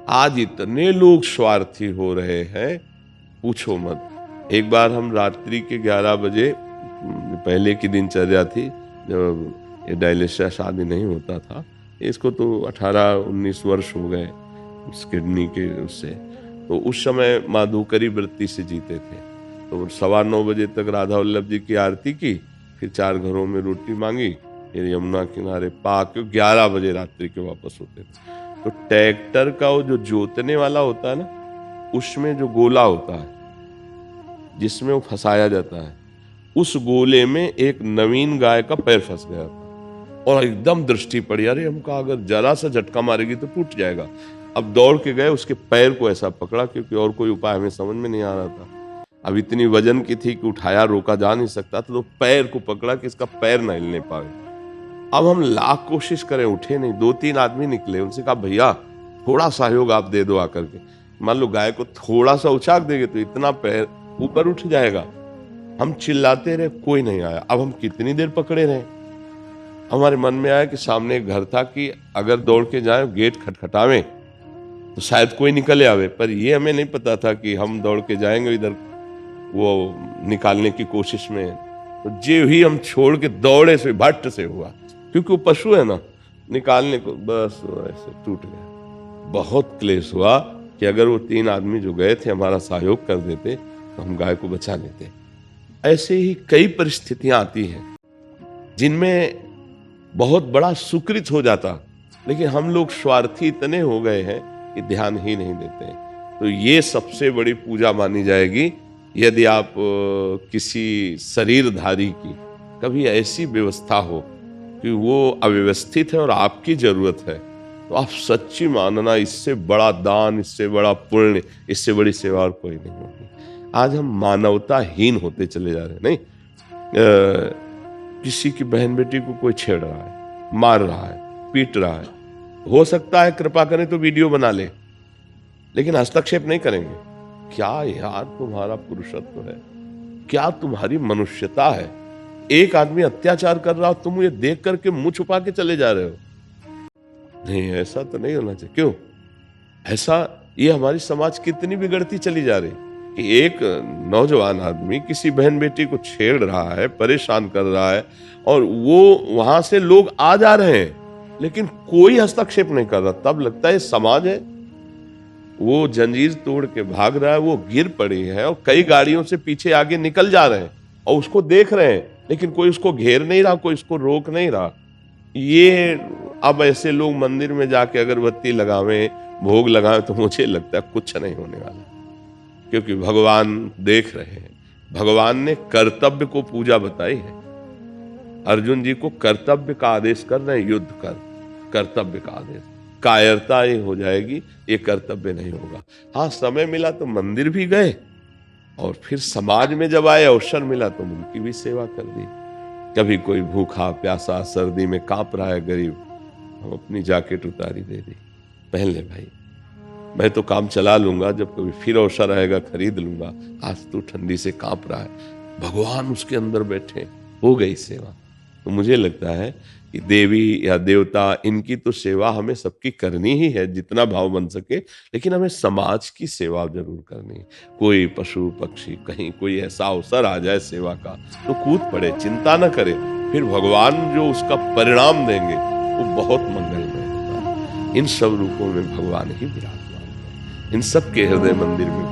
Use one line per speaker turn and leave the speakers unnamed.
आज इतने लोग स्वार्थी हो रहे हैं, पूछो मत। एक बार हम रात्रि के 11 बजे, पहले की दिनचर्या थी जब ये डायलिसिस शादी नहीं होता था, इसको तो 18-19 वर्ष हो गए उस किडनी के उससे। तो उस समय माँ धूकरी वृत्ति से जीते थे। तो 9:15 बजे तक राधा वल्लभ जी की आरती की, फिर 4 घरों में रोटी मांगी, फिर यमुना किनारे पाके 11 बजे रात्रि के वापस होते थे। तो ट्रैक्टर का वो जो जोतने वाला होता है ना, उसमें जो गोला होता है जिसमें वो फंसाया जाता है, उस गोले में एक नवीन गाय का पैर फंस गया था और एकदम दृष्टि पड़ी, अरे हमका अगर जरा सा झटका मारेगी तो टूट जाएगा। अब दौड़ के गए, उसके पैर को ऐसा पकड़ा, क्योंकि और कोई उपाय हमें समझ में नहीं आ रहा था। अब इतनी वजन की थी कि उठाया रोका जा नहीं सकता था, तो पैर को पकड़ा कि इसका पैर न हिलने पाए। अब हम लाख कोशिश करें, उठे नहीं। 2-3 आदमी निकले, उनसे कहा भैया थोड़ा सहयोग आप दे दो आकर के। मान लो गाय को थोड़ा सा उछाक देंगे तो इतना पैर ऊपर उठ जाएगा। हम चिल्लाते रहे, कोई नहीं आया। अब हम कितनी देर पकड़े रहे। हमारे मन में आया कि सामने एक घर था कि अगर दौड़ के जाए, गेट खटखटावें तो शायद कोई निकले आवे, पर ये हमें नहीं पता था कि हम दौड़ के जाएंगे इधर वो निकालने की कोशिश में। तो जो ही हम छोड़ के दौड़े से भट्ट से हुआ, क्योंकि वो पशु है ना, निकालने को बस ऐसे टूट गया। बहुत क्लेश हुआ कि अगर वो 3 आदमी जो गए थे हमारा सहयोग कर देते तो हम गाय को बचा लेते। ऐसे ही कई परिस्थितियां आती हैं जिनमें बहुत बड़ा सुकृत हो जाता, लेकिन हम लोग स्वार्थी इतने हो गए हैं कि ध्यान ही नहीं देते। तो ये सबसे बड़ी पूजा मानी जाएगी यदि आप किसी शरीरधारी की कभी ऐसी व्यवस्था हो कि वो अव्यवस्थित है और आपकी जरूरत है, तो आप सच्ची मानना, इससे बड़ा दान, इससे बड़ा पुण्य, इससे बड़ी सेवा और कोई नहीं होगी। आज हम मानवताहीन होते चले जा रहे हैं। नहीं, किसी की बहन बेटी को कोई छेड़ रहा है, मार रहा है, पीट रहा है, हो सकता है कृपा करें तो वीडियो बना ले, लेकिन हस्तक्षेप नहीं करेंगे। क्या यार तुम्हारा पुरुषत्व है, क्या तुम्हारी मनुष्यता है। एक आदमी अत्याचार कर रहा हो, तुम ये देख करके मुंह छुपा के चले जा रहे हो। नहीं, ऐसा तो नहीं होना चाहिए। क्यों ऐसा? ये हमारी समाज कितनी बिगड़ती चली जा रही कि एक नौजवान आदमी किसी बहन बेटी को छेड़ रहा है, परेशान कर रहा है, और वो वहां से लोग आ जा रहे हैं, लेकिन कोई हस्तक्षेप नहीं कर रहा। तब लगता है समाज है। वो जंजीर तोड़ के भाग रहा है, वो गिर पड़ी है और कई गाड़ियों से पीछे आगे निकल जा रहे हैं और उसको देख रहे हैं, लेकिन कोई उसको घेर नहीं रहा, कोई उसको रोक नहीं रहा। ये अब ऐसे लोग मंदिर में जाके अगरबत्ती लगावें, भोग लगावें, तो मुझे लगता है कुछ नहीं होने वाला, क्योंकि भगवान देख रहे हैं। भगवान ने कर्तव्य को पूजा बताई है। अर्जुन जी को कर्तव्य का आदेश कर रहे हैं, युद्ध कर, कर्तव्य का आदेश। कायरता ये हो जाएगी, ये कर्तव्य नहीं होगा। हाँ, समय मिला तो मंदिर भी गए, और फिर समाज में जब आए, अवसर मिला तो उनकी भी सेवा कर दी। कभी कोई भूखा प्यासा सर्दी में कांप रहा है गरीब, हम अपनी जैकेट उतारी दे दी, पहन ले भाई, मैं तो काम चला लूंगा, जब कभी फिर अवसर आएगा खरीद लूंगा, आज तू ठंडी से कांप रहा है। भगवान उसके अंदर बैठे, हो गई सेवा। तो मुझे लगता है कि देवी या देवता, इनकी तो सेवा हमें सबकी करनी ही है जितना भाव बन सके, लेकिन हमें समाज की सेवा जरूर करनी है। कोई पशु पक्षी कहीं कोई ऐसा अवसर आ जाए सेवा का, तो कूद पड़े, चिंता न करे, फिर भगवान जो उसका परिणाम देंगे वो बहुत मंगलमय होता है। इन सब रूपों में भगवान ही विराजमान है, इन सब के हृदय मंदिर में